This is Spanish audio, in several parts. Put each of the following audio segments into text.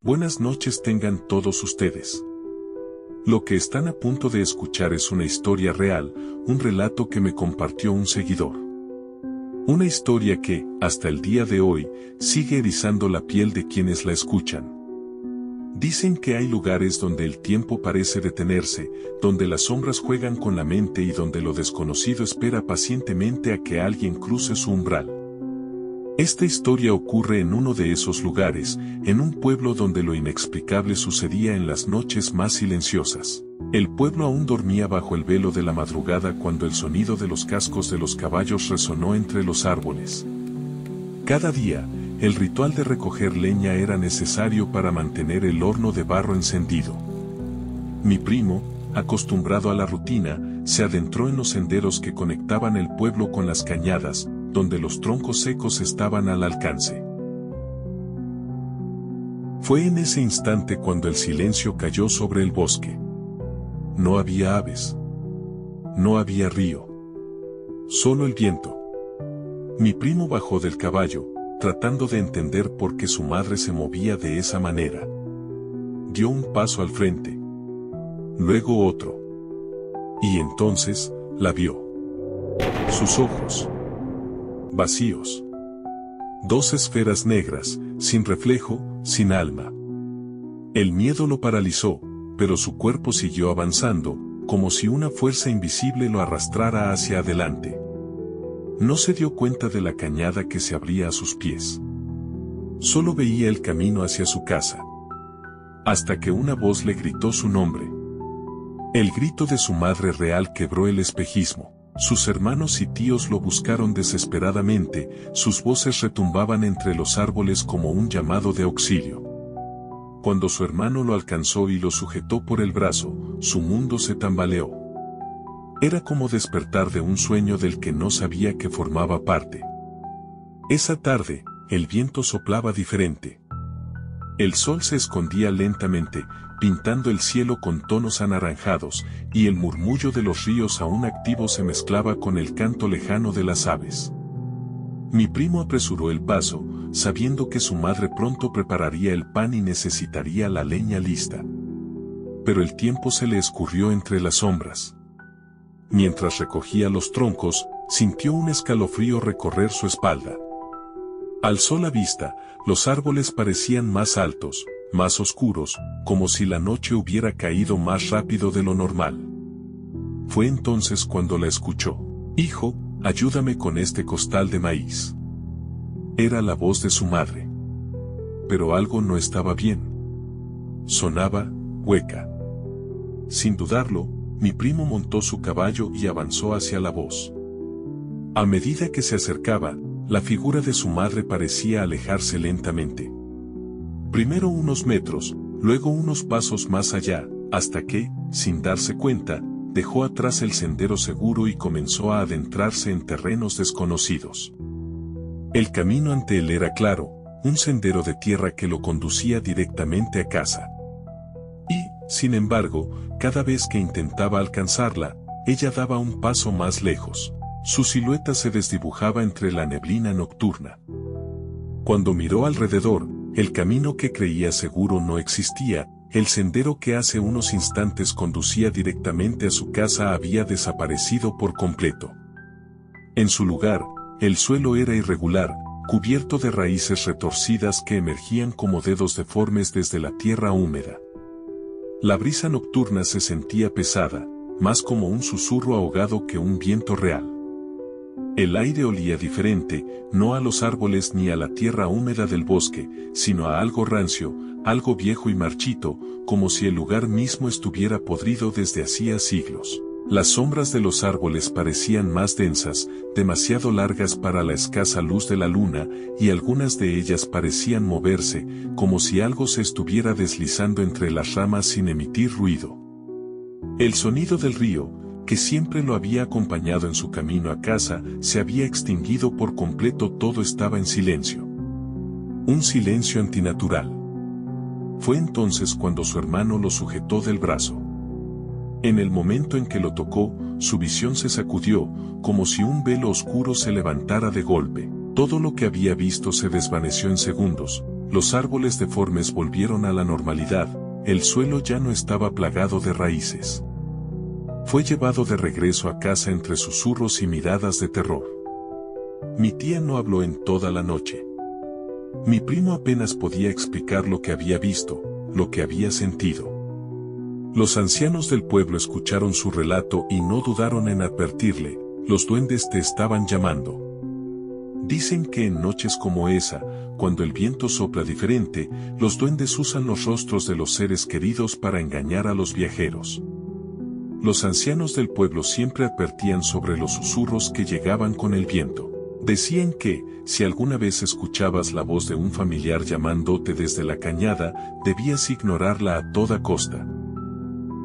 Buenas noches tengan todos ustedes. Lo que están a punto de escuchar es una historia real, un relato que me compartió un seguidor. Una historia que, hasta el día de hoy, sigue erizando la piel de quienes la escuchan. Dicen que hay lugares donde el tiempo parece detenerse, donde las sombras juegan con la mente y donde lo desconocido espera pacientemente a que alguien cruce su umbral. Esta historia ocurre en uno de esos lugares, en un pueblo donde lo inexplicable sucedía en las noches más silenciosas. El pueblo aún dormía bajo el velo de la madrugada cuando el sonido de los cascos de los caballos resonó entre los árboles. Cada día, el ritual de recoger leña era necesario para mantener el horno de barro encendido. Mi primo, acostumbrado a la rutina, se adentró en los senderos que conectaban el pueblo con las cañadas, donde los troncos secos estaban al alcance. Fue en ese instante cuando el silencio cayó sobre el bosque. No había aves. No había río. Solo el viento. Mi primo bajó del caballo, tratando de entender por qué su madre se movía de esa manera. Dio un paso al frente. Luego otro. Y entonces, la vio. Sus ojos. Vacíos. Dos esferas negras, sin reflejo, sin alma. El miedo lo paralizó, pero su cuerpo siguió avanzando, como si una fuerza invisible lo arrastrara hacia adelante. No se dio cuenta de la cañada que se abría a sus pies. Solo veía el camino hacia su casa. Hasta que una voz le gritó su nombre. El grito de su madre real quebró el espejismo. Sus hermanos y tíos lo buscaron desesperadamente, sus voces retumbaban entre los árboles como un llamado de auxilio. Cuando su hermano lo alcanzó y lo sujetó por el brazo, su mundo se tambaleó. Era como despertar de un sueño del que no sabía que formaba parte. Esa tarde, el viento soplaba diferente. El sol se escondía lentamente, pintando el cielo con tonos anaranjados, y el murmullo de los ríos aún activos se mezclaba con el canto lejano de las aves. Mi primo apresuró el paso, sabiendo que su madre pronto prepararía el pan y necesitaría la leña lista. Pero el tiempo se le escurrió entre las sombras. Mientras recogía los troncos, sintió un escalofrío recorrer su espalda. Alzó la vista, los árboles parecían más altos, más oscuros, como si la noche hubiera caído más rápido de lo normal. Fue entonces cuando la escuchó. «Hijo, ayúdame con este costal de maíz». Era la voz de su madre. Pero algo no estaba bien. Sonaba hueca. Sin dudarlo, mi primo montó su caballo y avanzó hacia la voz. A medida que se acercaba, la figura de su madre parecía alejarse lentamente. Primero unos metros, luego unos pasos más allá, hasta que, sin darse cuenta, dejó atrás el sendero seguro y comenzó a adentrarse en terrenos desconocidos. El camino ante él era claro, un sendero de tierra que lo conducía directamente a casa. Y, sin embargo, cada vez que intentaba alcanzarla, ella daba un paso más lejos. Su silueta se desdibujaba entre la neblina nocturna. Cuando miró alrededor, el camino que creía seguro no existía, el sendero que hace unos instantes conducía directamente a su casa había desaparecido por completo. En su lugar, el suelo era irregular, cubierto de raíces retorcidas que emergían como dedos deformes desde la tierra húmeda. La brisa nocturna se sentía pesada, más como un susurro ahogado que un viento real. El aire olía diferente, no a los árboles ni a la tierra húmeda del bosque, sino a algo rancio, algo viejo y marchito, como si el lugar mismo estuviera podrido desde hacía siglos. Las sombras de los árboles parecían más densas, demasiado largas para la escasa luz de la luna, y algunas de ellas parecían moverse, como si algo se estuviera deslizando entre las ramas sin emitir ruido. El sonido del río, que siempre lo había acompañado en su camino a casa, se había extinguido por completo. Todo estaba en silencio. Un silencio antinatural. Fue entonces cuando su hermano lo sujetó del brazo. En el momento en que lo tocó, su visión se sacudió, como si un velo oscuro se levantara de golpe. Todo lo que había visto se desvaneció en segundos, Los árboles deformes volvieron a la normalidad, el suelo ya no estaba plagado de raíces. Fue llevado de regreso a casa entre susurros y miradas de terror. Mi tía no habló en toda la noche. Mi primo apenas podía explicar lo que había visto, lo que había sentido. Los ancianos del pueblo escucharon su relato y no dudaron en advertirle: los duendes te estaban llamando. Dicen que en noches como esa, cuando el viento sopla diferente, los duendes usan los rostros de los seres queridos para engañar a los viajeros. Los ancianos del pueblo siempre advertían sobre los susurros que llegaban con el viento. Decían que, si alguna vez escuchabas la voz de un familiar llamándote desde la cañada, debías ignorarla a toda costa.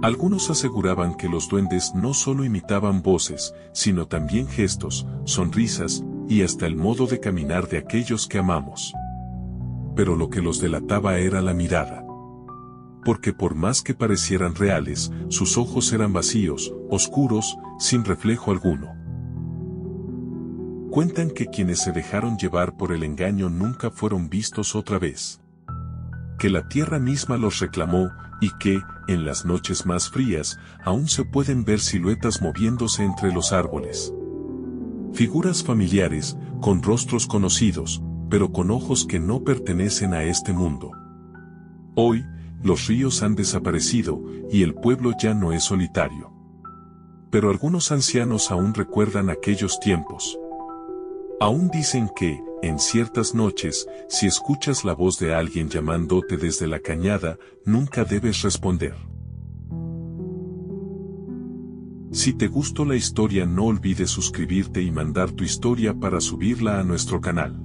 Algunos aseguraban que los duendes no solo imitaban voces, sino también gestos, sonrisas, y hasta el modo de caminar de aquellos que amamos. Pero lo que los delataba era la mirada. Porque por más que parecieran reales, sus ojos eran vacíos, oscuros, sin reflejo alguno. Cuentan que quienes se dejaron llevar por el engaño nunca fueron vistos otra vez. Que la tierra misma los reclamó, y que, en las noches más frías, aún se pueden ver siluetas moviéndose entre los árboles. Figuras familiares, con rostros conocidos, pero con ojos que no pertenecen a este mundo. Hoy, los ríos han desaparecido, y el pueblo ya no es solitario. Pero algunos ancianos aún recuerdan aquellos tiempos. Aún dicen que, en ciertas noches, si escuchas la voz de alguien llamándote desde la cañada, nunca debes responder. Si te gustó la historia, no olvides suscribirte y mandar tu historia para subirla a nuestro canal.